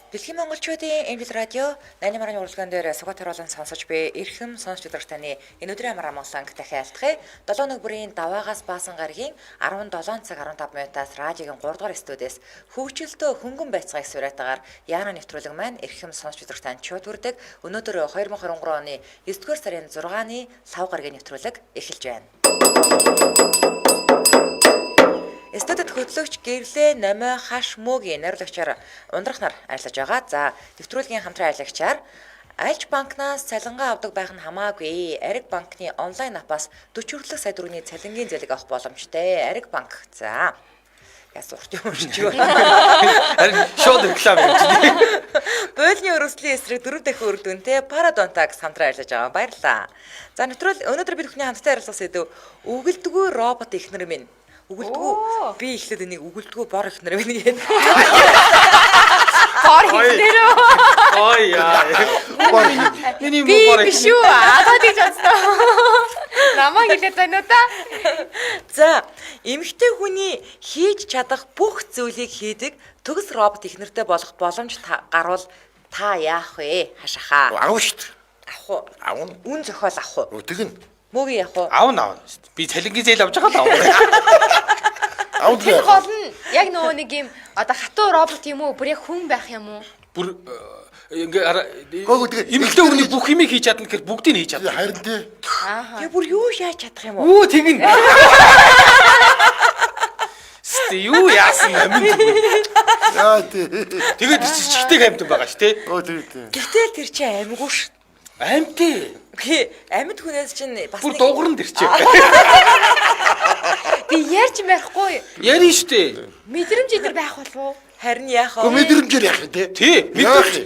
Дэлхийн монголчуудын Эмбил радио 88-ны урлагаан дээр сугат харуулан сонсож буй эрхэм сонсч өдрөх таны энэ өдрийн амар амгаланг дахин айлтгая. 7 өдрийн даваагаас баасан гарагийн 17 цаг 15 минутаас радиогийн 3 дугаар студиэс хөгжилтөө хөнгөн байцгааг сураатагаар Яана нэвтрүүлэг маань эрхэм сонсч өдрөх танд чууд хүрдэг. Өнөөдөр 2023 оны 9-р сарын 6-ны лав гарагийн нэвтрүүлэг эхэлж байна. Студид хөтлөгч Гэрлээ Номой Хаш Мөгийн найруулагчаар ундрах нар ажиллаж байгаа. За, нэвтрүүлгийн хамтран аялагчаар Альж банкнаас цалингаа авдаг байх нь хамаагүй. Ариг банкны онлайн аппаас 40 хүртэлх сая төгрөгийн цалингийн зээлэг авах боломжтой. Ариг банк. За. Яс урт юм шиг байна. Харин шууд реклам юм чинь. Бойлны өрсөлийн эсрэг 4 дахин үр дүнтэй Paradontax хамтран ажиллаж байгаа. Баярлалаа. За, нэвтрүүл өнөөдөр бид бүхний хамтдаа ярилцах сэдв үгэлдэггүй робот эхнэр минь. Үгэлдэггүй би ихлээд энийг үгэлдэггүй бор ихнэр минь гэдэг. Бор ихнэр. Ой яа. Бор. Миний муу бор ихнэр. Би шүү. Одоо тийж бодсон. Намаа хэлээд байна уу та? За, эмэгтэй хүний хийж чадах бүх зүйлийг хийдэг төгс робот ихнэртэй болох боломж гарвал та яах вэ? Хашахаа. Аав шүү дээ. Авах уу? Аав нь. Үн зохиол авах уу? Тэгнь. Мөгийн явах уу? Аав. Би цалингийн зээл авч байгаа л аав. Аав Тэр гол нь яг нөгөө нэг юм одоо хатуу робот юм уу? Бүр яг хүн байх юм уу? Бүр ингээ эмэгтэй хүний бүх юмыг хийж чадна гэхээр бүгдийг нь хийж чадна. Харин тий. Аа. Я бүр юу яаж чадах юм уу? Үу тэгнэ. Юу яасан амин. Яа тий. Тэгээд чихтэй амьд байгаа ш тий. Оо тий. Гэтэл тэр чинь амьгүй ш. Амьд. Амьд хүнээс чинь бас Бүр дууран дэрчээ. Би ярьж ярихгүй. Ярин штэ. Мэдрэмж идэр байх болов уу? харин яах вэ? Мэдэрэмжээр яах вэ Тий, тий?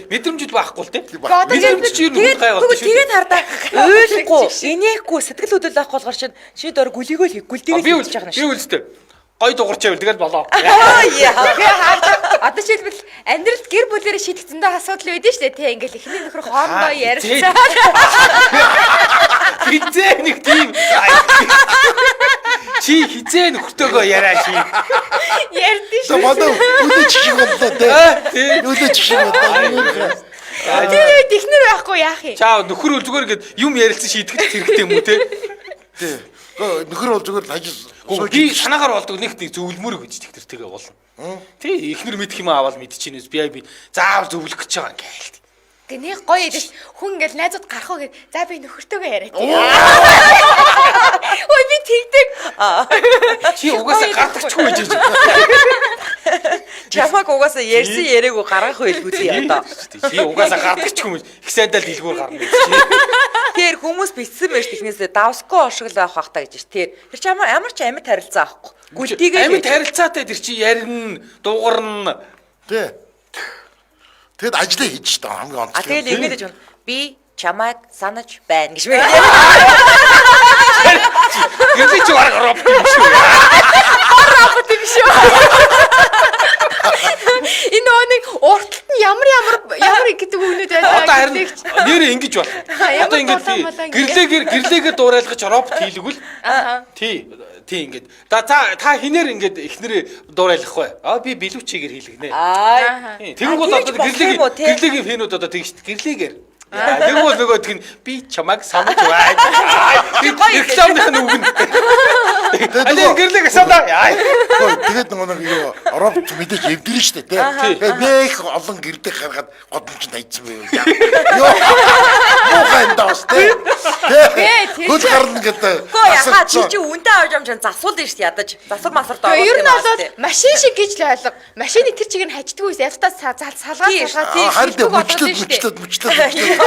мэдрэмжид байхгүй л тий. Мэдэрэмж чи юу гай болчих шүү. Тэгээд хардаа ойлгохгүй, инехгүй сэтгэл хөдлөл авах болохоор чинь чиний дор гүлийгөө л гүлдийгөө хийж байгаа юм шүү. Би үлстэй. Гой дуурчаавал тэгэл болоо. Одоо жишээлбэл амьдралд гэр бүлээрээ шийдэгцэндээ асуудал үүдэн штэ тий ингээл эхний нөхөр хоорондоо ярьсан. Хизээ нэг тийм. Чи хизээ нөхөртөөгөө яриа ший. Ярьдэн шүү. Одоо үдэ чихэг боллоо тий. Үдэ чихэг боллоо. Тэр үед ихнэр байхгүй яах юм? Чаа нөхөр үл зүгээр ингээд юм ярилцсан шийдэх хэрэгтэй юм уу те? Тий. Нөхөр бол зүгээр ажил би санаагаар болдог нэг зөвлөмөр гэж тэр тэгээ болно. Тий ихнэр мэдх юм аваад мэдчихэнээс би заавал зөвлөх гэж байгаа ингээл. Гэнэ гоё идэж хүн ингээл найзууд гарах уу гэд за би нөхөртөөгөө яриад. Ой би тэгдэг. Чи угаасаа гардагчгүй гэж. Чамаг угаасаа ярьсан яриаггүй гаргах байлгүй тий одоо. Чи угаасаа гардагчгүй их сайдаа дэлгүүр гарна гэж. Тэр хүмүүс битсэн байж технээсээ давсгүй ошгол авах хэрэгтэй гэж тий. Тэр ч ямар ч амьд харилцаа авахгүй. Гүлтийгээ амьд харилцаатай тэр чи ярина, дуугарна. Тий. Тэгэд ажиллаа хийж штэ хамгийн онцлог. Тэгэл ингэж юм. Би чамайг санаж байна гэж байна. Гэвч чи арга робот юм шүү. Робот юм шүү. Энэ нэг урталт нь ямар гэдэг үгнүүд байдаг. Одоо харин нэрээ ингэж бол. Одоо ингэж гэрлээгээр дуурайлгаж робот хийлгвэл тий ингэж. Та хинээр ингэж ихнэрээ дуурайлгах вэ? Би билүүчигээр хийлгэнэ. Тэгвэл одоо гэрлээгийн фэнүүд одоо тэг шүү. Гэрлээгээр. Тэгвэл нөгөө тийг би чамайг санаж байна. Рекламных нь үг нь. Алин гэрлэг асаалаа. Тэгээд нэг юу робот мэдээж эвдэрнэ штэ тий. Тэгээд нэг олон гэрлэг гаргаад годомч найцсан байв. Йоо. Мохайн даас тий. Хөл гарна гэдэг. Яхаа чи үнтэй авч юм чинь засвал дээ штэ ядаж. Засвар масар доо. Ер нь бол машин шиг гэж л ойлго. Машины тэр чигийг хаждаггүйс явтаа салгаад мөчлөд.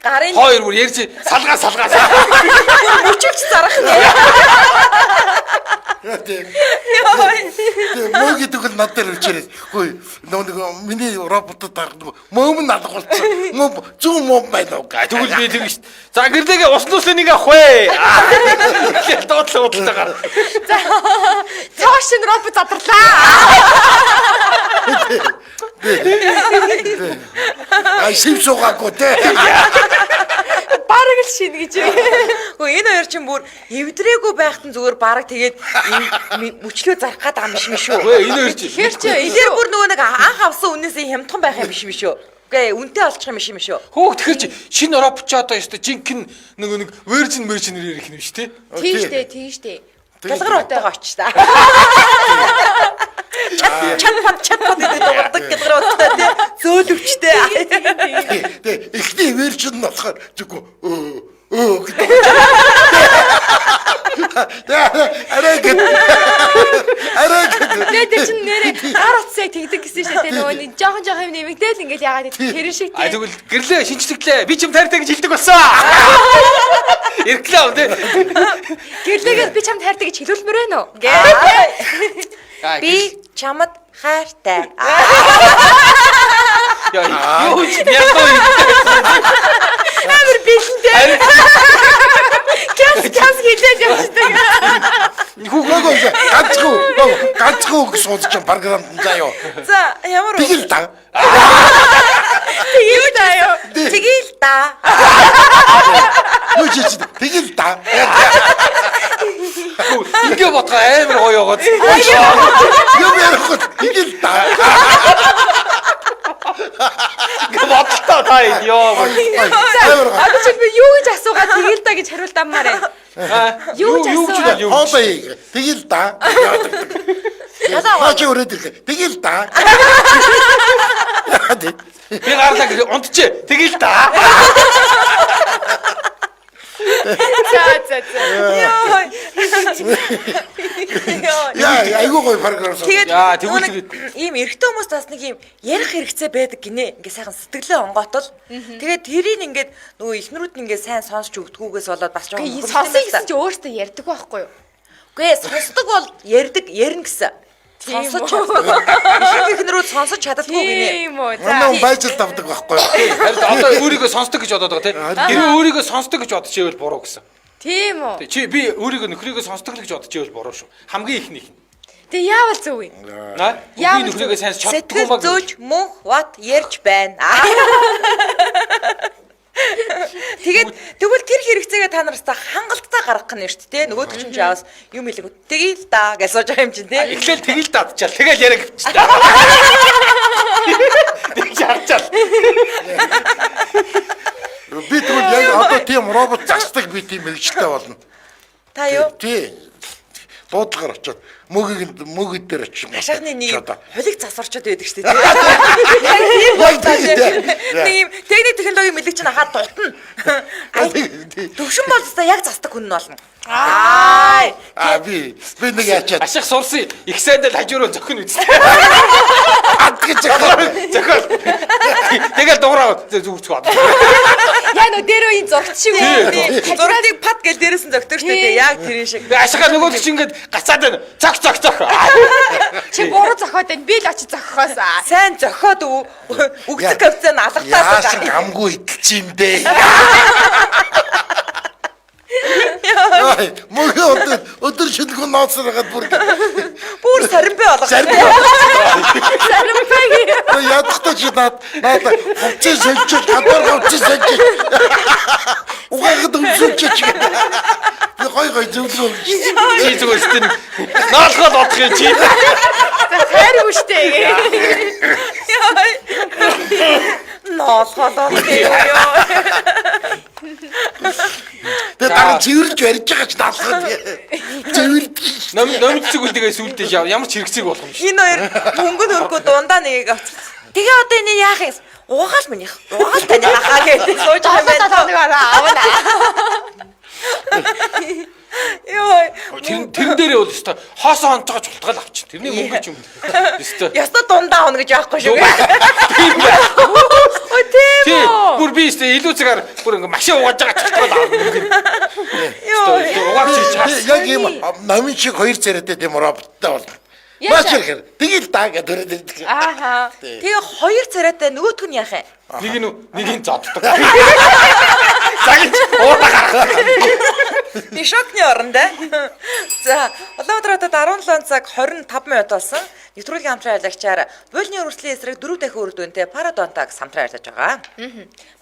Гарын хоёр бүр ярьж салгаа. мөчөж зарах нэ. Мөг гэдэг нь надад ирчээрээ. Хөөе нөгөө миний роботод тарах мөм надад болчихсон. Мөм зүүн мөм байна уу? Тэгвэл би тэгэн шүү. За гэрлээгээ уснаас нэг авах вэ? Доотлоо. За цаашин робот задарлаа. Ай шив суугаагүй те. Бараг л шин гэж. Хөө энэ хоёр чинь бүр эвдрээгүй байхад нь зүгээр бараг тэгээд мөчлөө зарах гээд байгаа юм биш үү? Өө энэ хоёр чинь Тэр чи Эдгээр бүр нөгөө нэг анх авсан үнээсээ хямдхан байх юм биш үү? Гэ үнтэй олчих юм биш үү? Хөөх тэгэхээр чи шинэ Европ ч одоо ёстой жинхэнэ нэг virgin ирэх юм биш тий? тийштэй. Галгар утайгаа очиж та. Чат гэдэг дуудаг галгар уттай тий. Зөөлөвчтэй. Тэг ихний вершн нь болохоор зүгөө гэдэг. Тэгээд чинь нэрээ гар утсаа тэгдэг гэсэн шүү дээ. Нөгөө нэг жоохон юм нэмэгдээл ингээл яагаад тэрэн шиг А тэгвэл гэрлээ шинжлэглээ би ч юм тайртай гэж хэлдэг болсон. Ирклээ үү тий? гэрлээгээд би чамд хайртай гэж хэлүүлмээр байна уу? Би чамд хайртай. Юу ч ядуу юм. Амар бэлэнтэй. Кас хэлээд явчихдаг. Хүүгөө ганцгүй суудаж програмд заяа. За ямар уу? Тэгэл та. Тэгэл таа. Тэгэл та. Юу ч тэгэл та. Ингээ бодгоо амар гоё яваад. Юу ярих тэгэл та. Ингээ бодлоо та ёо. Одоо чи би юу гэж асуугаа тэгэл та гэж хариулт аммаар байна. Юу ч асуугаа. Хоолой тэгэл та. Хаач өрөөд ирэх. Тэгэл та. Би гарлаа гэж унтчээ. Тэгэл та. За. Яа, айгуу гоё програм. Тэгээд Яа, тэгвэл ийм эрэгтэй хүмүүс бас нэг ийм ярих хэрэгцээ байдаг гинэ. Ингээ сайхан сэтгэлээ онгоотол. Тэгээд тэрийг ингээд нөгөө ихнэрүүд нь ингээ сайн сонсч өгдгүүгээс болоод бас жоохон Сонсоё гэсэн чи өөртөө ярьдаг байхгүй юу? Үгүй сонсдог бол ярина гэсэн. Сонсож чаддаг. Ихнэрүүд сонсож чаддаггүй гинэ. Тийм үү. Манай байж тавдаг байхгүй юу? харин одоо өөрийгөө сонсдог гэж бодоод байгаа тий. Тэр өөрийгөө сонсдог гэж бодчихвэл буруу гэсэн. Тийм үү. Чи би өөрийгөө нөхрийгөө сонсдог л гэж бодчихвэл буруу шүү. Хамгийн ихнийх нь. Тэг яавал зөв юм. Би нөхрийгөө сайн чаддгүй Сэтгэл маа. зөөж мөнх what ярьж байна. Тэгээд тэгвэл тэр хэрэгцээгээ та нараас та хангалттай гаргах нь шүү дээ. Нөгөөд чинь чаавс юм хэлэв. Тэгээл да гэж сууж байгаа юм чинь тий. Эхлээл тэгэл дадчаал. Тэгэл яриа гэвчтэй. Тэг харчаал. Би тэгвэл яг одоо тийм робот засдаг би тийм мэрэгчлээ болно. Та юу? Тий. Буудлахаар очиод мөгийг дээр очиж. Ашигны нэг хулиг засварчод байдаг шүү дээ. Нэг юм техник технологи мэлэг чинь хаад дутна. Төвшин бол та яг засдаг хүн нь болно. Би нэг ячаад Ашиг сурсан их сайдал хажууруу зөхөн үстэй. ад гэж Зөхөн. Тэгэл дуураа зүгцгөө. Яа нөө дээрөө ин зургт шиг үү? Зургийг пат гэл дээрээс нь зөгтөр шүү дээ. Яг тэр шиг. Ашигаа нөгөө чи ингээд гацаад байна. Цог. Чи буруу зохиод байна. Би л очиж зохихоосаа. Сайн зохиод үгзэг авцаа нь алгатаас яасан гамгүй идэлч юм дээ. Мөгийн өдөр шинэгүй ноосроод бүр саринбай болгох. Саринбай. Ядахтай чи наад хувцас сольж гадар хувцас сольж угаагаад өмсөж чи би гой зөвлөө Чи зүгээр стен наалхаад бодох юм чи. Хайргүй штэ. Ноосгоод юу. тэгээ дараа цэвэрлж барьж байгаа ч наалхаад цэвэрлж Номид зүгэлдгээс үлдээж ямар ч хэрэгцээг болох юм шиг. Энэ хоёр мөнгө хөргөө дундаа нэгийг авч. Тэгээ одоо энэ яах юм? Угаал минийх. Угаал таны хахаа гэдэг сууж байгаа юм байна. Авна. Йоо. Тэрэн дээрээ бол өстой хоосоо онцгож бултгаал авчих. Тэрний мөнгө ч юм. Өстой. Яста дундаа авна гэж яахгүй шүү. Тийм бай. Ой тийм Тий, үү. бүр би өстой илүү цагаар бүр ингээ машин угааж байгаа чигтгаад аа. Йоо. Угаач чаас. яг юм намын шиг хоёр царайтай тийм роботтой болно. Маш их. Тэгэл даа гэдэг дөрөв. Ааха. Тэгээ хоёр царайтай нөгөөтг нь яах юм? Нэг нь зоддог. Загич уураа гарах. Би шокны оронд. За, Улаанбаатар хотод 17 цаг 25 минут болсон. Нэвтрүүлгийн хамтран ажиллагчаар буйлны өрсөлийн эсрэг 4 дахин үр дүнтэй Парадонтаг хамтран ажиллаж байгаа.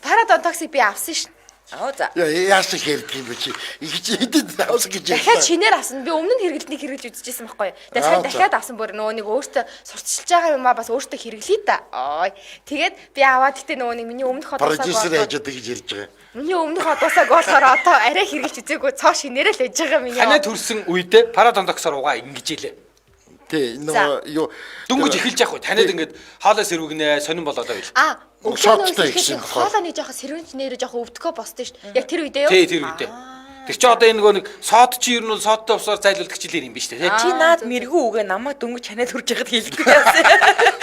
Парадонтоксыг би авсан ш. За. Яасан хэрэг юм бэ чи? Игж хэдэд авсан гэж Дахиад шинээр авсан. Би өмнө нь хэрэглэднийг хэрэглэж үзчихсэн байхгүй. Тэгээ сайн дахиад авсан бүр нөгөө нэг өөртөө сурталчилж байгаа юмаа бас өөртөө хэрэглэе та. Ой. Тэгээд би аваад гэтээ нөгөө нэг миний өмнөх хотоосаа продюсер хажууд гэж ярьж байгаа. Миний өмнөх хотоосаа болохоор одоо арай хэрэглэж үзээгүй цоо шинээрээ л байж байгаа миний. Танай төрсэн үедээ парадонтоксоор угаа ингэж илээ. Тий, нөгөө юу Дүнгэж эхэлж яах вэ? Танайд ингээд хаалаа сэрвэгнэ, сонирн болоод байл. шоттой гэсэн болохоор. Хоолойны жоохон сэрвэнч нэрээ жоохон өвдгөө босдоо шүү дээ. Яг тэр үедээ юу? Тий, тэр үедээ. Тэр чи одоо энэ нөгөө нэг сод чи ер нь содтой усаар зайлуулдаг хичээл юм биш үү? Чи наад мэрэгүү үгээ намайг дөнгөж ханаад хүрж яхад хэлдэг яасан.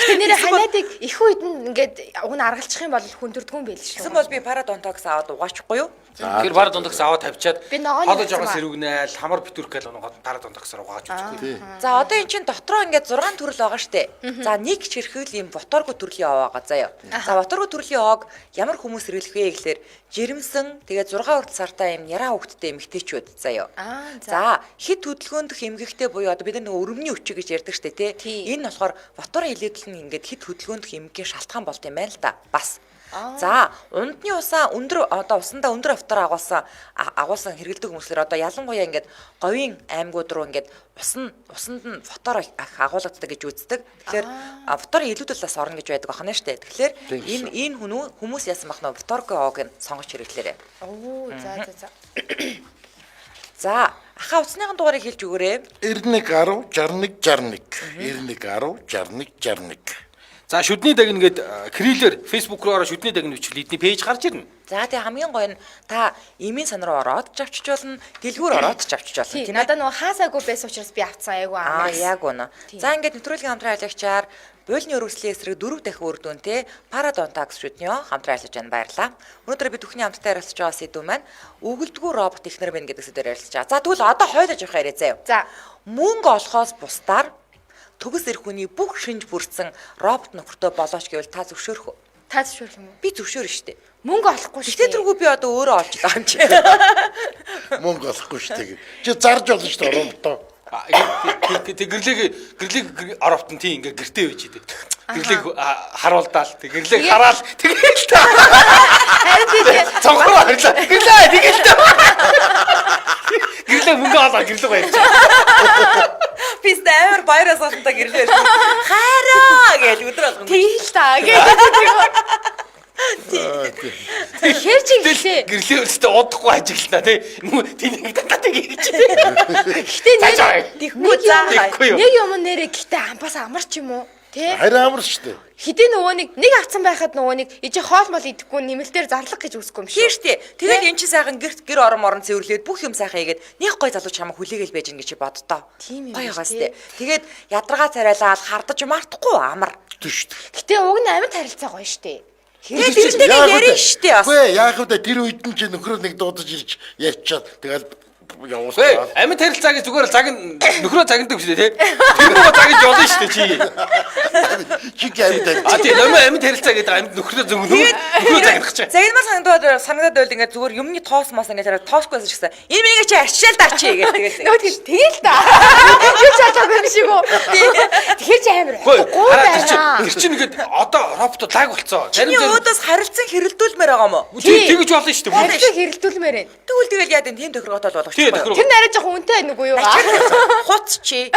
Тэгээ нэрээ ханиадыг их үед нь ингээд уг нь аргалчих юм бол хүндэрдэггүй юм байл шүү. Гэсэн бол би парадонтокс аваад угаачихгүй юу? Тэр парадонтокс аваад тавьчаад Би ногооны хаалаа хэлсэн жоохон ба. сэрвэгнээл хамар битүүрх гээл оноогод парадонтоксоор угааж үзэхгүй. За одоо эн чинь дотроо ингээд 6 төрөл байгаа штэ. За нэг чирхэл юм боторго төрлийн ов байгаа заяа. За боторго төрлийн овог ямар хүмүүс хэрэглэх вэ гэхэлэр жирэмсэн тэгээ 6 хүртэл сартай юм яраа хөвгттэй эмэгтэйчүүд заяа. За хит хөдөлгөөндөх эмгэгтэй буюу одоо бид нэг өрөмний өчиг гэж ярьдаг штэ тий. Энэ болохоор ботор илээдэл нь ингээд хит хөдөлгөөндөх эмгэгийн шалтгаан болт юм байна л да. Бас за ундны усаа өндөр одоо усандаа өндөр автаар агуулсан хэрэгэлдэг хүмүүслэр одоо ялангуяа ингээд говийн аймагуд руу ингээд усанд нь фотор агуулгадаг гэж үздэг. Тэгэхээр фотор илүүдэл бас орно гэж байдаг байна шүү дээ. Тэгэхээр энэ хүмүүс яасан бах нөө фоторго ог нь сонгож хэрэглээрэй. Оо за. За ахаа утасныхан дугаарыг хэлж өгөөрэй. 91 10 61 61 91 10 61 61. За шүдний дагна гээд крилэр фейсбુક руу ороо шүдний дагна бичвэл эдний пэйж гарч ирнэ. За тэгээ хамгийн гоё нь та эмийн сан руу ороод ч авчиж болно, дэлгүүр ороод ч авчиж болно Тийм надад нөгөө хаасаагүй байсан учраас би авцсан айгу аа. Яг үнэ. За ингээд нэвтрүүлгийн хамтран ажиллагчаар буйлны өргөслийн эсрэг 4 дахин үр дүнтэй парадонтокс шүднийо хамтран ажиллаж байна, баярлалаа. Өнөөдөр бид бүхний хамтдаа ярилцж байгаа сэдв маань өгөлдгүү робот технэр байна гэдэг сэдвээр ярилцж байгаа. За тэгвэл одоо хойлож явах яриа заяа. За мөнгө олохоос бусдаар төгс эх хүний бүх шинж бүрдсэн робот нөхөртөө болооч гэвэл та зөвшөөрөх үү? Та зөвшөөрөх юм уу? Би зөвшөөрнө шүү дээ. Мөнгө олохгүй шүү Гэтэ тэргүй би одоо өөрөө олж байгаа юм чи. Мөнгө олохгүй шүү дээ. Чи зарж болно шүү дээ роботоо. Гэрлэг ороптон тий ингээ гэртээ байж идэг. Гэрлэг харуулдаал гэрлэг хараал тэгэл та. Харин тийм Цонхроо харлаа. Гэрлээ тэгэл та. Гэрлэг мөнгө олоо гэрлэг байж. Би амар баяраас олонтой гэрлээ. Хараа гэж өдөр болгоно. тэгэл та гэдэг. Тэгэхээр чи гэлээ. Гэрлээ өстэй удахгүй ажиглана тий. Тэнийг татаад гэж. Гэтэ нэг Тэггүй за. нэг юм нэрээ гэтэ амбаас амарч юм уу? Тэ? Харин амар шүү дээ. Хэдий нөгөө нэг авцсан байхад нөгөө нэг ижи хоол мол идэхгүй нэмэлтээр зарлах гэж үсэхгүй юм шүү. Тийм штэ. Тэгээд эн чи сайхан гэр орон цэвэрлээд бүх юм сайхан хийгээд нэг гой залууч хамаа хүлээгээл байж гин гэж боддоо. Тийм юм гоё байна байгаас тэ. Тэгээд ядаргаа царайлаад хардаж мартахгүй амар. Тийм шүү дээ. Гэтэ уг нь амьд харилцаа гоё штэ. Тэгээд тэрнтэйгээ ярина штэ бас. Үгүй яах вэ тэр үед нь чи нөхрөө нэг дуудаж ирж ярьчаад тэгэл явуулсан. Амьд харилцаагийн зүгээр л нөхрөө загнадаг биш үү те? Тэр нөгөө загнаж явуулна шүү дээ чи. Чи гэмт. Тийм амьд харилцаа гэдэг амьд нөхрөө загнах чаа. Загнамаар санагдаад байл ингээд зүгээр юмны тоос мас ингээд тоосгүйсэн ч гэсэн энэ минийгээ чи арчаал даа чи гэж тэгээд. Нөгөө тэгэл та. Юу ч чадаагүй юм шиг үү? Тэгэхээр чи амар. Гоо байна. Тэр чинь ингээд одоо роботод лаг болцоо. Чиний өөдөөс харилцан хэрэлдүүлмээр байгаа юм уу? Тэгж болно шүү дээ. Харилцаа хэрэлдүүлмээр байна. Тэгвэл тэгэл яа тийм тохиргоотол болгочих. Тэр нарай жоохон үнэтэй байна уу юу? Хуц чи.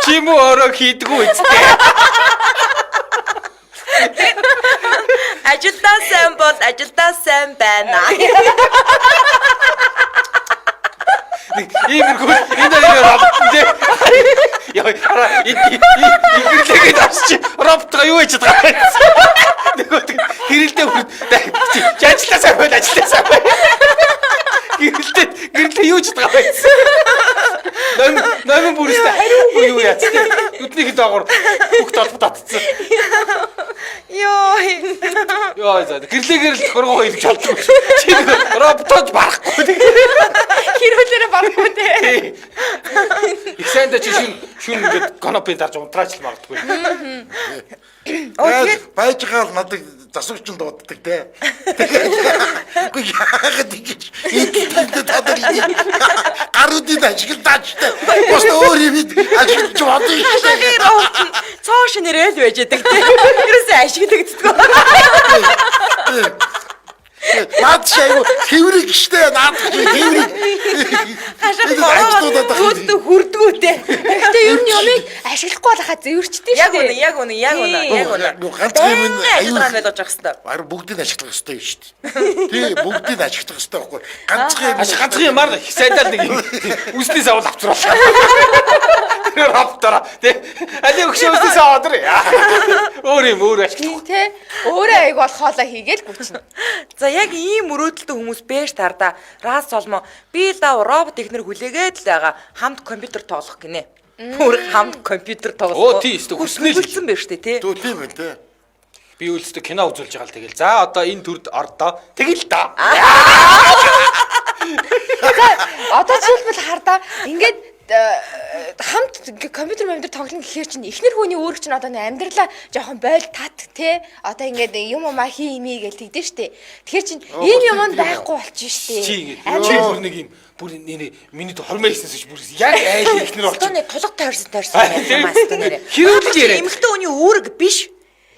Чи муу ороо хийдгүү үстэй. Ажилдаа сайн бол ажилдаа сайн байна. Иймэрхүү энэ робот дээ. Яа хараа ихэрлэгээд авчи роботга юу хийж байгаа юм. Нөгөө хэрэлдээ бүр ажиллаа сайн байна. Гэрлээ юу хийж байгаа юм. Номын бүрээсээ хариугүй юу яац тий. Нүдний доогоор бүх толбот татцсан. Йоо за гэрлээгээр л хөргөө хийж болдог. Чи роботож барахгүй тий. Хэрүүлээрээ барахгүй дээ. Их сайндаа чи шүн ингээд конопи дарж унтраач л магадгүй. Тэгээд байж байгаа л надад засварчин дууддаг те. Үгүй яагаад ингэж эдгээр тадар гаруудыг ажигладаач те. Бос өөр юм ажиглаж бодсон шүү дээ. Цоо шинэрэл байж яадаг те. Ерөөсөө ашиглагддаг. Наад шайгу хэврэг штэ наад хэврэг. Хашаа хүрдгүү те. Гэхдээ ер нь юмыг ашиглахгүй байхаа зэвэрчтэй шүү дээ. Яг үнэ. Ганцхан юм аюул байлгаж явах хэрэгтэй. Бараг бүгдийг ашиглах хэрэгтэй шүү дээ. Тий, бүгдийг ашиглах хэрэгтэй байхгүй. Ганцхан ямар сайдаар нэг үснээс авал авчруулаа. Тэр хавтара тий. Али өгшөө үснээс аваад ир. Өөр ашиглах. Тий. Өөрөө аяг бол хоолоо хийгээл гүчнэ. За яг ийм мөрөөдөлтөй хүмүүс бэж тарда. Рас солмо би лав робот технэр хүлээгээд л байгаа хамт компьютер тоглох гинэ. Бүр хамт компьютер тоглох. Оо тий, хүснэл хэлсэн байна шүү дээ тий. Түү тийм ээ тий. Би үлстэй кино үзүүлж байгаа л тэгэл. За одоо энэ төрд ордоо. Тэгэл да. Одоо жишээлбэл хардаа ингээд хамт компьютер тоглоно гэхээр чинь эхнэр хүний өөрөг чинь одоо амьдралаа жоохон бойл тат те одоо ингээд юм уу хиймий гэж тэгдэж штэ. Тэгэхээр чинь ийм юм байхгүй болчих штэ. Бүр нэг юм бүр миний хормойснээс ч бүр яг айл эхнэр болчих. Тооны тулга тойрсон юм аа нэрэ. Хэрүүлж яриа. Эмэгтэй хүний үүрэг биш.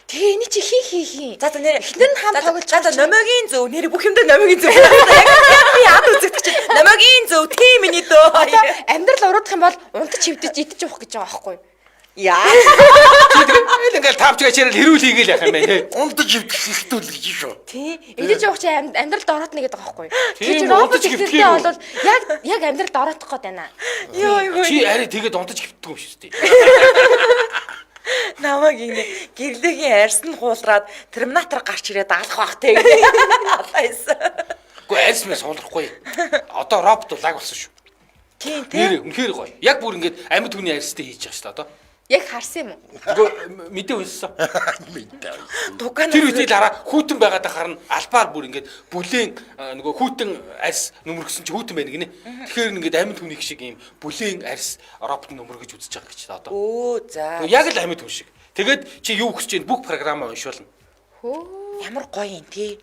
Тэ эний чи хий. За нэр эхнэр нь хамт тоглож байгаа. За номогийн зөв нэр бүх юмдаа номогийн зөв. Би яад үзэгдэж чинь номогийн зөв тийм миний дөө. Амьдрал уруудах юм бол унтаж хөвдөж идэж явах гэж байгаа байхгүй юу? Яа. Ингээл тавчгаа чирэл хэрүүл хийгээл яах юм бэ те. Унтаж хөвдөх хэрэгтэй л гэж шүү. Тий. Идэж явах чи амьдралд ороотно гэдэг байгаа байхгүй юу? Тийм, чи робот унтаж ихтэй бол яг амьдралд ороодох гээд байна. Йоо. Чи арай тэгээд унтаж хөвдөг юм шүү дээ. Намаг ингэ гэрлэгийн арьс нь хуулраад терминатор гарч ирээд алах бах те гэдэг. Алаайсан. Гэхдээ арьс мэс суулрахгүй. Одоо робот лаг болсон шүү. Тийм те. Үнэхээр гоё. Яг бүр ингээд амьд хүний арьстай хийж байгаа шүү дээ одоо. Яг харсан юм уу? Нөгөө мэдээ уншсан. Дуган Тэр үедээ дараа хүүтэн байгаад харна албаар бүр ингээд бүлээн нөгөө хүүтэн арьс нөмөргсөн чи хүүтэн байна гинэ. Тэгэхээр ингээд амьд хүний шиг ийм бүлээн арьс робот нөмөргөж үзэж байгаа гэж одоо. Оо за. Яг л амьд хүн шиг. Тэгээд чи юу хүсэж чинь бүх програмаа уншуулна. Хөө. Ямар гоё юм те.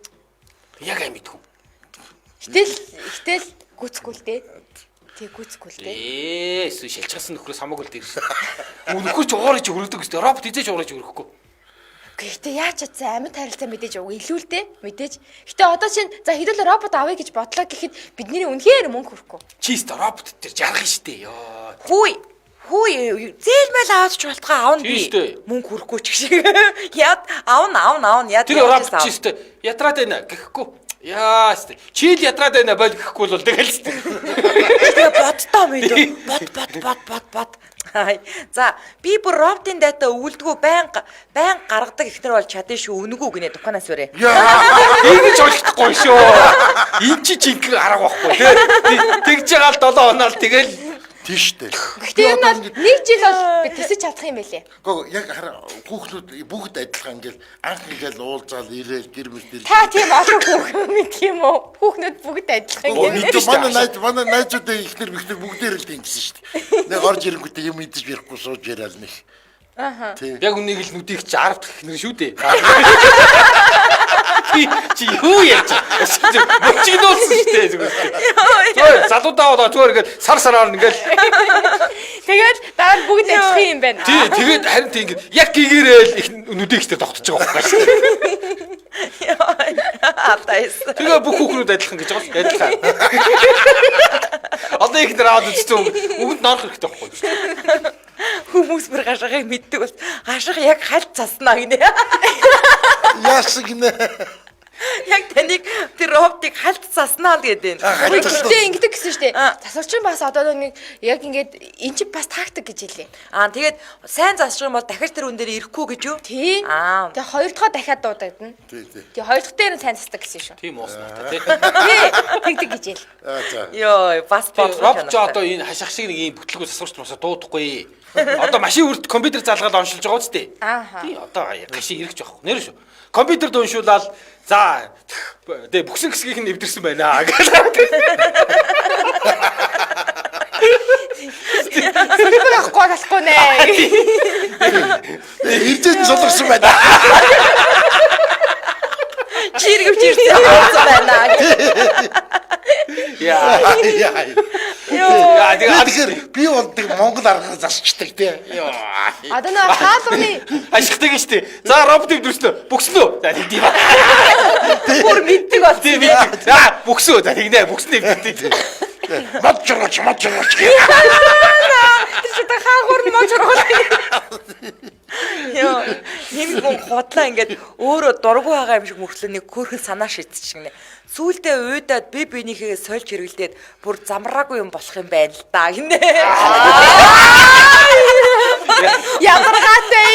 Яг амьд хүн. Гэтэл гүцгүй л дээ. Тэг гүцгүй л дээ. Эсвэл шилжчихсан нөхрөөс хамаагүй л дээр шээ. Нөхөр ч уураж өргөдөг гэсэн. Робот хизээч уураж өргөхгүй. Гэхдээ яаж чадсан амьд харилцаа мэдээж илүү л дээ. Мэдээж. Гэтэ одоо чинь за хэдүүлээ робот авъя гэж бодлоо гэхэд бидний үнэхээр мөнгө хүрэхгүй. Чист робот дээр жаргах штэ ёо. Хүй зээлмэл аваад ч болтгоо аавна би. Мөнгө хүрэхгүй ч шиг. Яад аавна яад. Тэр робот чист ятраад байна гэхгүй. Яаст. Чи л ятраад байна бол гэхгүй бол тэгэл штэ. Тэгээ бодтоо мэдээ. Бод. За би бүр роботын дата өвөлдгөө байнга гаргадаг ихнэр бол чадсан шүү үнэгүй гинэ духанаас өрөө. Ингэж ойлгохгүй шүү. Энд чи жинхэнэ арга байхгүй тий. Тэгж байгаа л 7 хоноо л тэгэл тийштэй. Гэхдээ энэ бол нэг жил бол би тэсэж чадах юм байлээ. Гэхдээ яг хүүхнүүд бүгд адилхан ингээл анх ингээл уулзаал ирээл гэр мэлтэл. Та тийм олон хүүхэн мэдх юм уу? Хүүхнүүд бүгд адилхан юм. Манай найзуудын ихнэр бихнэр бүгдээр л тийм гэсэн шүү дээ. Нэг орж ирэнгүүтээ юм идэж ярихгүй сууж яриад нэг. Аха. Яг үнийг л нүдийг 10 дахь ихнэр шүү дээ. Чи юу яаж мөчигнүүлсэн шүү дээ зүгээр. Залуудаа болоо зүгээр ингээд сараар ингээд. Тэгээд дараа нь бүгд адилхан юм байна. Тий, тэгээд харин тийм ингээд яг гэгээрэл их нүдийг ихтэй тогтож байгаа байхгүй юу? Атайс. Тэгээ бүх хүүхнүүд адилхан гэж байгаа шүү. Адилхан. Одоо их нэр аваад үзсэн үгэнд норох хэрэгтэй байхгүй юу? Хүмүүс бүр гашгаыг мэддэг бол гашга яг хальт цаснаа гинэ. Яасан гинэ. Яг таныг тэр роботыг хальт цаснаа л гэдэг. Гэхдээ ингэдэг гэсэн шүү дээ. Засварчин бас одоо нэг яг ингээд эн чинь бас тактик гэж хэлээ. Тэгээд сайн засчих юм бол дахиж тэр үн дээр ирэхгүй гэж юу? Тий. Тэгээ хоёр дахь дахиад дуудагдана. Тий. Тэгээ хоёр дахь дээр нь сайн засдаг гэсэн шүү. Тийм уусна та тий. Тэгдэг гэж хэл. За. Йоо, бас бодлоо. Робот ч одоо энэ хашах шиг нэг юм бүтлгүү засварч басаа дуудахгүй. Одоо машин үрд компьютер залгаад оншилж байгаа үстэй. Тий, одоо гашин ирэх жоох. Нэр шүү. Компьютерд уншуулаад за тэгээ бүксэн хэсгийг нь эвдэрсэн байна гэж. Сулбар авахгүй болохгүй нэ. Иржээд суларсан байна. Чиргэвч ирсэн байна. Яа. Яа тэгэхээр би бол тэг Монгол аргаар засчдаг тий. Одоо нэг хаалганы Ашигтай гэж тий. За роботыг дүрслөө. Бүкснөө. За тийм. Бүр мэддэг бол Тийм. За бүксөө. За тэгнэ. Бүкснээ мэддэг. Мод жиргач. тэр чи хаагур нь мож оргоо. Яа, нэг хүн хотлоо ингээд өөрөө дургу байгаа юм шиг мөртлөө нэг хөөрхөн санаа шийдчихнэ. Сүүлдээ уйдаад би бинийхээ сольж хэргэлдээд бүр замраагүй юм болох юм байна л да гинэ. ямар гаатай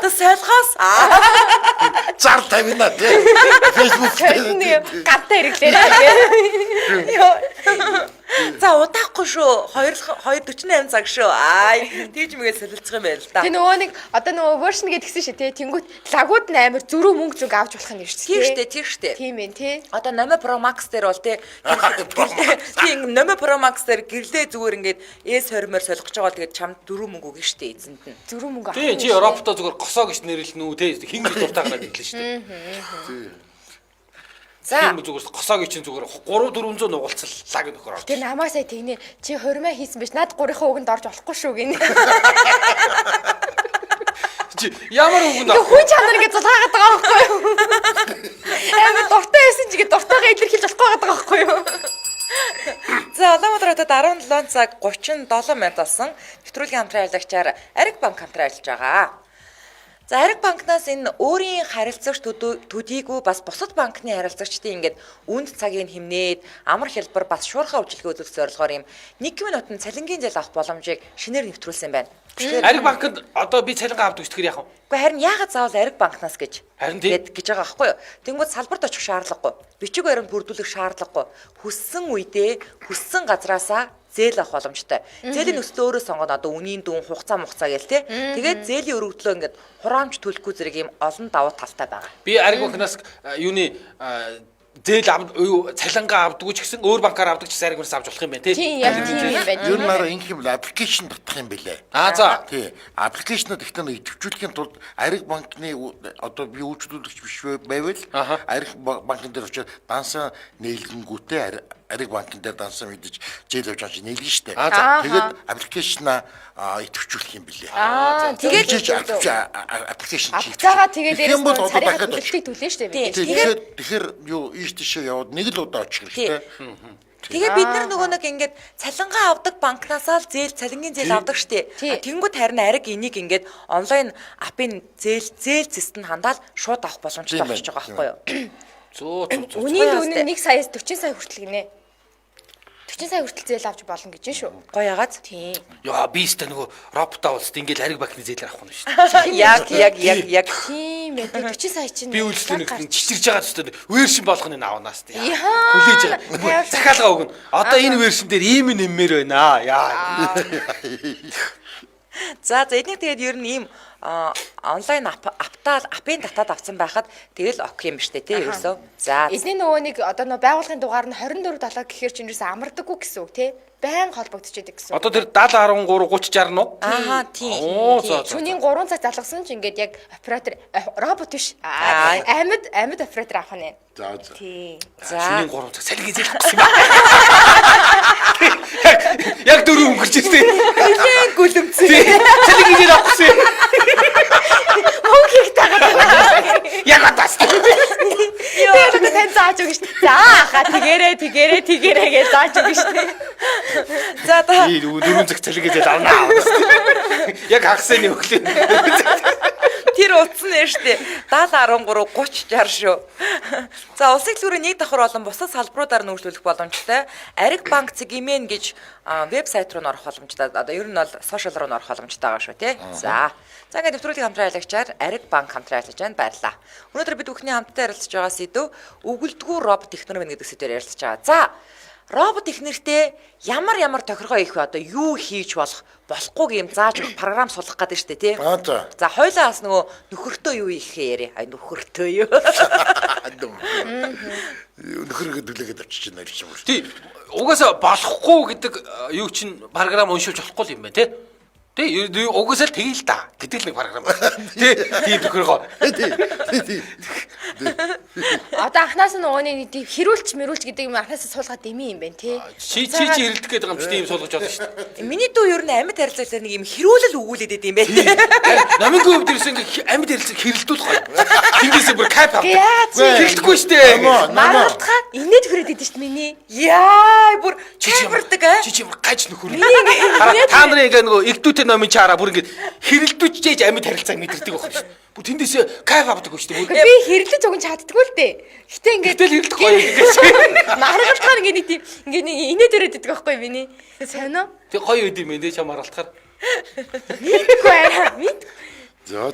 Тэ сайлгаас Зар тавина тий. Facebook нэг гатаа хэрэглээ. За удахгүй шүү. 2:48 цаг шүү. Тэгж мэгээ солилцох юм байна л да. Тэ нөгөө нэг одоо нөгөө version гэдгсэн шүү те. Тэнгүүт лагууд нь амар зөрүү мөнгө зүг авч болох юм шүү дээ. Тийм штэ. Тийм ээ тий. Одоо Nomo Pro Max дээр бол тийм Nomo Pro Max дээр гэрлээ зүгээр ингээд S20-оор солих гэж байгаа бол тэгээд чамд 4 мөнгө өгнө штэ эзэнд нь. Зөрүү мөнгө авах. Тий, чи роботоо зүгээр госоо гэж нэрлэнэ үү те. Хин гэж дуртаагаад хэллээ шүү дээ. За. Тийм зүгээр госоогийн чинь зүгээр 3-400 нугалцлаа гэх нөхөр орж. Тэр намаа сая тэгнэ. Чи хормоо хийсэн биш. Над 3-ын үгэнд орж болохгүй шүү гинэ. Чи ямар үгэнд Хүн чанар ингэ зулгаагаад байгаа байхгүй юу? Амар дуртай байсан ч ингэ дуртайгаа илэрхийлж болохгүй байгаа байхгүй юу? За Улаанбаатар хотод 17 цаг 37 минут болсон. Нэвтрүүлгийн хамтран ажиллагчаар Ариг банк хамтран ажиллаж байгаа. За Ариг банкнаас энэ өөрийн харилцагч төдийгүй бас бусад банкны харилцагчдын ингээд үнд цагийг хэмнээд амар хялбар бас шуурхаа үйлчилгээ үзүүлэх зорилгоор юм 1 минутын цалингийн зээл авах боломжийг шинээр нэвтрүүлсэн байна. Ариг банкнд одоо би цалингаа авдаг гэхээр яах вэ? Гэхдээ харин яагаад заавал Ариг банкнаас гэж Харин тийм. гэж байгаа байхгүй юу? Тэнгүүд салбарт очих шаардлагагүй. Бичиг баримт бүрдүүлэх шаардлагагүй. Хүссэн үедээ хүссэн газраасаа зээл авах боломжтой. Зээлийн өслөө өөрөө сонгоно. Одоо үнийн дүн, хугацаа гээл те. Тэгээд зээлийн өргөдлөө ингээд хураамж төлөхгүй зэрэг юм олон давуу талтай байгаа. Би Ариг банкнаас юуны зээл цалингаа авдаггүй ч гэсэн өөр банкаар авдаг ч гэсэн Ариг банкнаас авч болох юм байна тий. Тийм яг тийм юм байна. Ер нь араа ингэх юм л аппликейшн татах юм бэлээ. За. Тий. Аппликейшнод ихтэй нэг идэвхжүүлэхийн тулд Ариг банкны одоо би үйлчлүүлэгч биш байвал Ариг банкн дээр очиод дансаа нээлгэнгүүтээ Ариг банкн дээр дансаа мэдэж зээл авч байгаа нээлгэн штэ. Тэгээд аппликейшнаа идэвхжүүлэх юм бэлээ. Тэгээд аппликейшн хийх. Авцаагаа тэгээд юм бол одоо царийнхаа дахиад төлөлтийг түлэн штэ. Тэгэхээр юу ийш тийшээ яваад нэг л удаа очих хэрэгтэй. Тэгээ бид нар нөгөө нэг ингээд цалингаа авдаг банкнасаа л цалингийн зээл авдаг штэ. Тэнгүүд харин Ариг энийг ингээд онлайн апын зээл зэст нь хандаал шууд авах боломжтой болчихж байгаа байхгүй юу? Зөө. Үнийн үнэ 1 саяас 40 сая хүртэл гинэ. 40 сая хүртэл зээл авч болно гэж шүү. Гоё ягаад? Тийм. Яа би өстө нөгөө роботоо улсад ингээд Ариг банкны зээлээр авах нь шүү дээ. Яг. Тийм ээ. 40 сая чинь Би үйлчлэн нэг чичирж байгаа өстө вершн болгоно аванаас тий. Яа. Хүлээж байгаа. Захиалгаа өгнө. Одоо энэ вершн дээр ийм нэммээр байна. Яа. За энийг тэгээд ер нь ийм онлайн апын татаад авсан байхад тэгэл ок юм штэ тий ерөөсөө. За эзний нөгөө нэг одоо нөгөө байгууллагын дугаар нь 24/7 гэхээр чинь ерөөсөө амардаггүй гэсэн үг тий. Байн холбогдчихэдэг гэсэн. Одоо тэр 70 13 30 60 нь уу? Аа тийм. Оо за. Шөнийн 3 цаг залгасан ч ингээд яг оператор робот биш. Амьд оператор авах нь. За. Тий. За Шөнийн 3 цаг цалингийн зээл авах юм байна. Яг 4 өнгөрч ирсэн. нэлээд гүлэмцээ. Цалингийн зээл авах юм. Мөнгө их тагаад. Яг атаас. Тэгээд тань зааж өгнө шүү. За ха тэгэрээ гэж зааж өгнө шүү. За та Би 4 цаг цалингийн зээл авнаа. Яг хагасны өглөө. тэр утсан нэ штэ 70 13 30 60 шүү. За улсын төлөвийн нэг давхар болон бусад салбаруудаар нүүрсүүлэх боломжтой Ариг банк цэгимэн гэж вебсайт руу орох боломжтой. Одоо ер нь бол сошиал руу орох боломжтой байгаа шүү тий. За ингээд нэвтрүүлгийн хамтран ажиллагчаар Ариг банк хамтран ажиллаж байна. Баярлалаа. Өнөөдөр бид бүхний хамтдаа ярилцж байгаа сэдв өгүүлдэггүй робот технологи гэдэг сэдвээр ярилцж байгаа. За робот технэртэй ямар тохиргоо их вэ? Одоо юу хийж болохгүй юм зааж өгөх програм сулгах гэдэг нь шүү дээ тий. За хоёлаа бас нөгөө нөхөртөө юу хийхээр яа нөхөртөө юу. Нөхөргөө дүлээгээд авчиж байна гэж юм шүү. Тий. Угаасаа болохгүй гэдэг юу чинь програм уншиж болохгүй юм байна тий. Тий угаасаа л тгийл та гэдэг л нэг програм байна. Тий тийм тохиргоо. Тий. Одоо анханаас нь ууны нэг хэрүүлч мэрүүлч гэдэг юм анханаас суулгаад дэмий юм байна тий. Чи хэрэлдэх гэдэг юм чи тийм суулгаж болно шүү дээ. Миний дүү ер нь амьд харилцаалаа нэг юм хэрүүлэл өгүүлээд идэм байх. Намын гоо өвдөрс ингээ амьд харилцааг хэрэлдүүл гоё. Тэндээсээ бүр кайф авдаг. Яац Хэрэлдэхгүй шүү дээ. маргалтахаа инээд хүрээд идэв шүү дээ миний. Яа, бүр чимэрдэг аа. Чи бүр гаж нөхөр. Та нарын ингээ нөгөө игдүүтэй номын чаараа бүр ингээ хэрэлдүүчжээж амьд харилцааг мэдэрдэг байх шүү. Бүр тэндээсээ кайф авдаг шүү дээ. Би хэрлэж өгөн чаддгүй л дээ. Гэтэ ингээд Гэтэл хэрэлдэх гоё гэж. маргалтахаар ингээд нэг тийм ингээд нэг инээд өрөөд идэг байхгүй миний. Сонио. Тэг гоё үд юм ээ чамаар алтахаар. Мэдгүй аа. Мэд. За.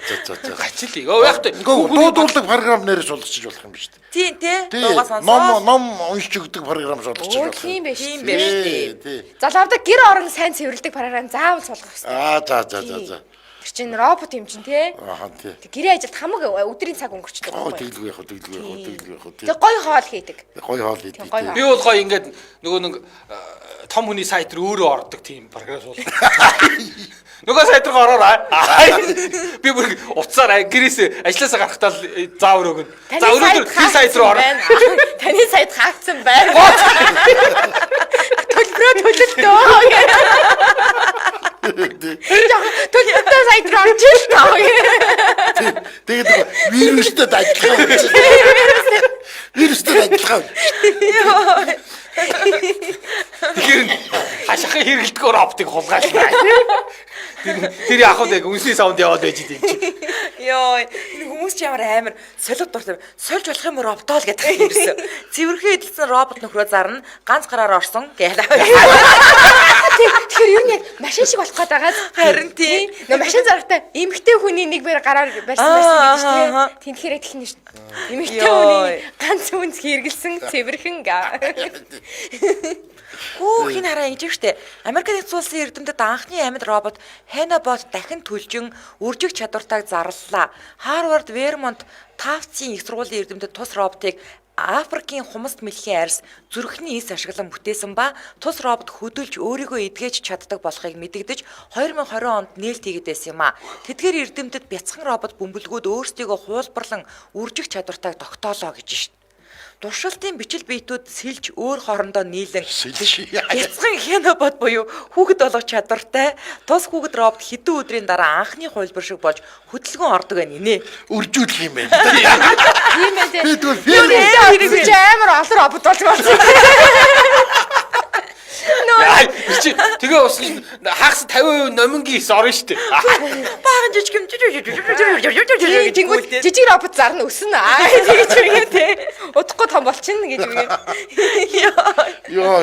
Гачил. Яг тэ. Дуурлаг програм нэрээс болгочих болох юм биш үү? Тийм тий. Тий. Дуугаа сонсоо. Ном уншиж өгдөг програм болгочих Оо болох. тийм байж. Тийм байж тий. Тий. Залуучууд гэр орон сайн цэвэрлдэг програм заавал суулгах хэрэгтэй. За. Тэр чинь робот юм чинь тий. Аа тий. Гэрээ ажилд хамаг өдрийн цаг өнгөрчдөг байхгүй. Тэглгүй яг тий. Тэг гой хоол хийдэг. Гой хоол идэв. Гоё. Би бол гоё ингээд нөгөө нэг том хүний сайт руу өөрөө ордог тийм програм суул. Нөгөө сайт руу ороорой. Би бүр уцаар гэрээс ажилласаа гарахтаа заавар өгнө. За өнөөдөр тэр сайт руу ороо. Таны сайт хаагдсан байна. Төлөлтөө. Төлөлтөө сайт руу орчих таа. Тэгээд вирустэй ажиллах. Вирустэй ажиллах. Тэгэхээр хашаахаа хэргэлдэх роботыг хулгайлна. Тэр яах вэ? Үнсний саунд яваад байж идэв чи. Йоо, энэ хүмүүс ч ямар амар солиод дуртай. Сольж болох юм роботоо л гэдэг юм ерөөсөө. Цэвэрхэн эдэлсэн робот нөхрөө зарна, ганц гараар орсон гээл. Тэгэхээр ер нь яг машин шиг болох гээд байгаа. Харин тийм. Нөө машин зарахтаа эмэгтэй хүний нэг бэр гараар барьсан гэж тийм. Тэнхээрээ тэхнэ шүү. Эмэгтэй хүний ганц үнс хэрэгэлсэн цэвэрхэн гаа. Хөө хин хараа ингэж штэ. Америк нэгдсэн улсын эрдэмтэд анхны амьд робот Хэнобот дахин түлжин үржих чадвартай зарлалаа. Харвард Вермонт Тафтсийн их сургуулийн эрдэмтэд тус роботыг Африкийн хумст мэлхийн арьс зүрхний эс ашиглан бүтээсэн ба тус робот хөдөлж өөрийгөө эдгэж чаддаг болохыг мэдэгдэж 2020 онд нээлт хийгээд байсан юм а. Тэдгээр эрдэмтэд бяцхан робот бөмбөлгүүд өөрсдийгөө хуулбарлан үржих чадвартай тогтоолоо гэж шин. Туршилтын бичил биетүүд сэлж өөр хоорондоо нийлэн бяцхан Хэнобот буюу хүүхэд болгох чадвартай тус хүүхэд робот хэдэн өдрийн дараа анхны хуулбар шиг болж хөдөлгөөн ордог байна нэ. Үржүүлэх юм байна. Тийм байх. Би тэгвэл Тэр амар олон робот болж болсон. Тэгээ ус хагас 50% номингийн ис орно шүү дээ. Баахан жижиг юм. Тэнгүүд жижиг робот зарна өснө. Тэгэж үгүй те. Удахгүй том болчихно гэж үгүй. Йоо,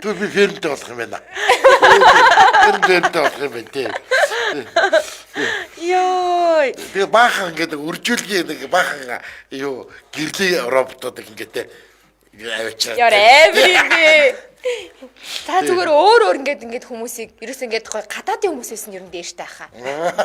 түр би фермтэй болох юм байна. Фермтэй болох юм байна тий. Йоо. Тэгээ баахан ингээд үржүүлгээ нэг баахан юу гэрлийн роботууд ингээд те авчираа. Яа эвриг. Та зүгээр өөр ингээд хүмүүсийг ерөөс ингээд гоё гадаадын хүмүүсээс нь ер нь дээштэй хаа.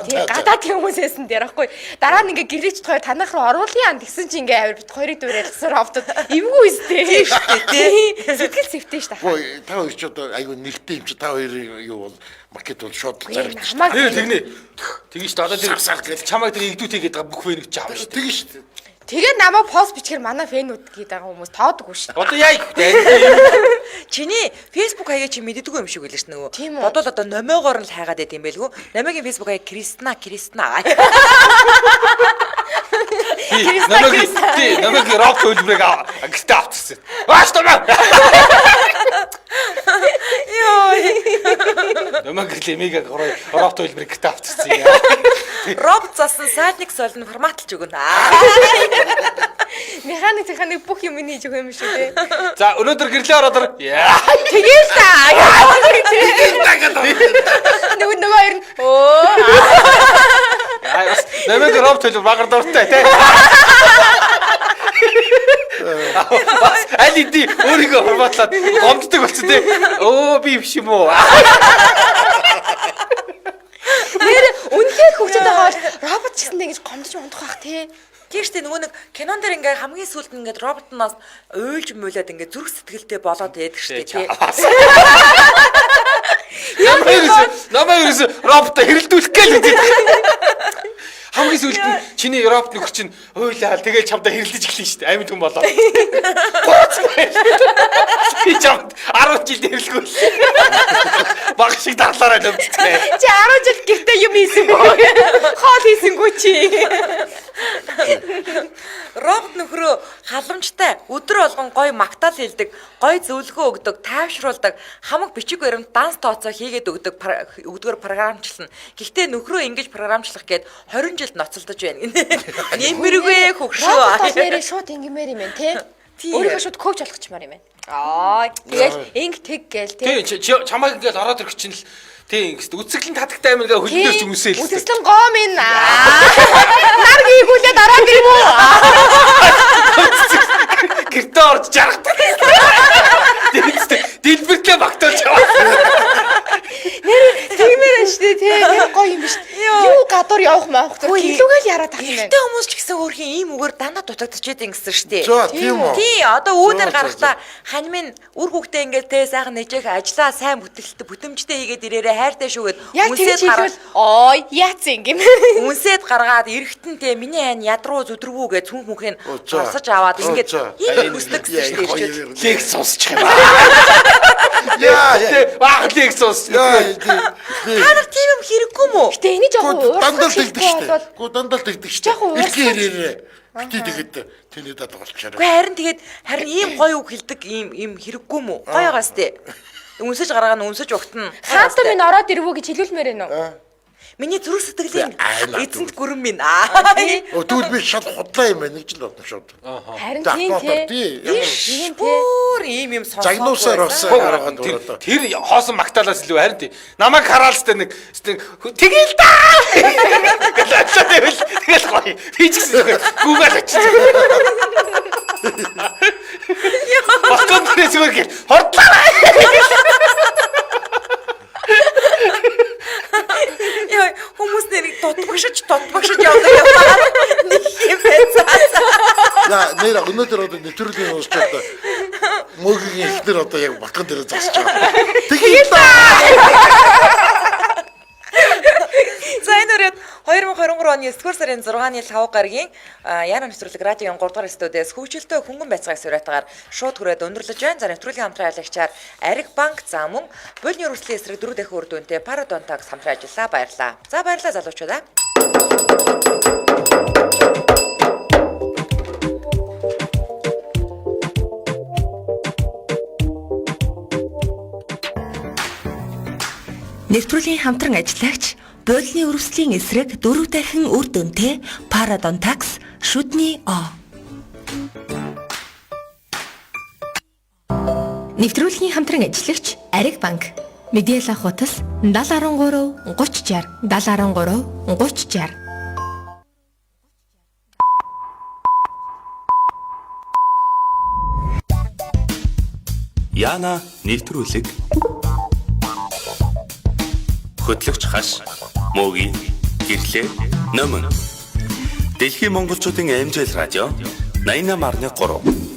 Тийм гадаадын хүмүүсээс нь дээр аахгүй. Дараа нь ингээд гэрээч хоёр танах руу оруулъя гэсэн чинь ингээд авир бит хоёрыг дуурайлсан роботод эвгүй үстэй. Тийм шүү дээ. Сэтгэл зүйтэй шүү дээ. Ой, та хоёр ч одоо айгүй нэртэй юм чи та хоёрын юу бол маркет бол шууд зарагдчих. Тэгнэ. Тэгэж та одоо тэр чамайг тэр игдүүтэй гэдэг бүх фэнийг чи авна шүү. Тэгэн шүү дээ. Тэгээд намайг пост бичгээр манай фэнүүд гээд байгаа хүмүүс тоодгүй шүү. Одоо яа их Чиний Facebook хаяа чи мэддэггүй юм шиг үлээш нөгөө. Тийм үү? Бодвол одоо номоогоор л хайгаад байт юм байлгүй. Номогийн Facebook хаяа Кристна. Намайг рок хөлбрэг агтаа авчихсан. Бааш томаа. Йоо. Намайг лемига рок хөлбрэг агтаа авчихсан. Робот засан сайтник солино форматлж өгнө. Механик бүх юм хийж өгөх юм шүү дээ. За өнөөдөр гэрлээ ороод ир. Тэгээл та. Нөгөө хоёр нь оо. Намайг рок хөлбрэг багар дуртай тий. Аль иди өөрийгөө форматлаад гомддог болсон тий. Оо би биш юм уу? Нэр үнхээр хөгжөд байгаа робот ч гэсэндээ ингэж гомдож унтах байх тий. Тийм шүү дээ нөгөө нэг кинон дээр ингээ хамгийн сүүлд ингээ роботноос уйлж муулаад ингээ зүрх сэтгэлтэй болоод байдаг шүү дээ тий. Намайг ерөөсө робото хэрэлдүүлэх гээл үгүй. Хамгийн сүүлд нь чиний робот нөхөр чинь хуйлаа тэгэл чамдаа хэрэлдэж эхлэн шүү дээ. Амьд хүн болоо. Би чамд 10 жил хэрэлгүй. Баг шиг даглаарай лөвцтэй. Чи 10 жил гэртээ юм хийсэнгүй. Хоол хийсэнгүй чи. Робот нөхрөө халамжтай өдөр болгон гоё магтаал хэлдэг, гоё зөвлөгөө өгдөг, тайвшруулдаг, хамаг бичиг баримт данс тооцоо хийгээд өгдөгөр програмчлна. Гэхдээ нөхрөө ингэж програмчлах гээд 20 жилд ноцолдож байна. Нэмэргүй хөгшөө. Робот нэрээ шууд ингэмээр юм те. Өөрийнхөө шууд коуч болгочмаар юм байна. Тэгэл инг тэг гээл те. Тий чамайг ингээл ороод ирэх чинь л тий үсгэлэн татагтай юм ингээ хөлдөрч үмсээл. Үсгэлэн гом ин. Нар гийгүүлээд ороод ирв үү? Гэртээ орж жаргадаг. Дэлбэртлээ багтаалж яваа. Тэгмээр штэ те. Тэр гоё юм биш. Юу гадуур явах маах зүр гэлүүгээл яраад тах юм байна. Ихтэй хүмүүс ч гэсэн өөрхийн ийм үгээр дандаа дутагдчихэд ингэсэн штэ. Тийм үү. Тий, одоо үүдээр гарахтаа хань минь үр хөвгтэй ингээд те сайхан нэжээх ажиллаа сайн бүтэмжтэй хийгээд ирээрээ хайртай шүүгээд үнсээд гараад ой яац ингэм. үнсээд гаргаад эрэхтэн те миний айн ядруу зүдрвүү гэж хүн хүнхийг орсож аваад ингээд ийм хүсдэг гэсэн штэ ирчүүд. Лекс сонсчих юм. Яа. Баг лекс сонс. Та нар тийм юм хэрэггүй мүү? Гэтэ энийг жоохон Дандаа тэгдэг шүү дээ. Гү дандаа тэгдэг шүү Жаахан дээ. Илхэн ирээрээ. Бити тэгэхэд тэний дад болчихоо. Гэхдээ харин ийм гоё үг хэлдэг ийм хэрэггүй мүү? Гоё байгаас тээ. Үнсэж гаргаа нь үнсэж угтана. хаалтаа минь ороод ирвүү гэж хэлүүлмээр байна уу? Миний зүрх сэтгэлийн эзэнт гүрэн минь. Тэгвэл би шал худлаа юм байна гэж л бодсон шууд. Харин тийм тий. тийм тий. Бүр ийм сонсоо. Загнуусаар уусаа гаргаад ураад. Тэр хоосон магтаалаас илүү харин тий. Намайг хараалстай нэг тэгэл да. Тэгэл гоё. Физикс гүүгээл очиж. Батон тэрсгэр гэл. Хордлаа. Яа, хүмүүс нэрийг дотбогшиж явдаг яваа. Нэг юм байцаа. Яа, нэр өнөөдөр одоо нэвтрүүлгийн уусчаад мөгийн ихнэр одоо яг батган дээр засч байгаа. Тэгээд За энэ үрээд 2023 оны 9-р сарын 6-ны 5 гарагийн Яна нэвтрүүлэг радиогийн 3 дугаар студиэс хөгжилтэй хөнгөн байцаагаас сураатагаар шууд хүрээд өндөрлөж байна. За нэвтрүүлгийн хамтран аялагчаар Ариг банк за мөн Болны өрсөлийн эсрэг 4 дахин үр дүнтэй Парадонтаг хамтран ажиллаа. Баярлалаа. За баярлалаа залуучуудаа. Нэвтрүүлгийн хамтран ажиллагч Болны өрсөлийн эсрэг 4 дахин үр дүнтэй Парадонтакс шүдний О. Нэвтрүүлгийн хамтран ажиллагч Ариг банк мэдээлэл авах утас 713 3060 713 3060. Яна нэвтрүүлэг хөтлөгч хаш мөгийн гэрлээ номон Дэлхийн монголчуудын амжилт радио 88.3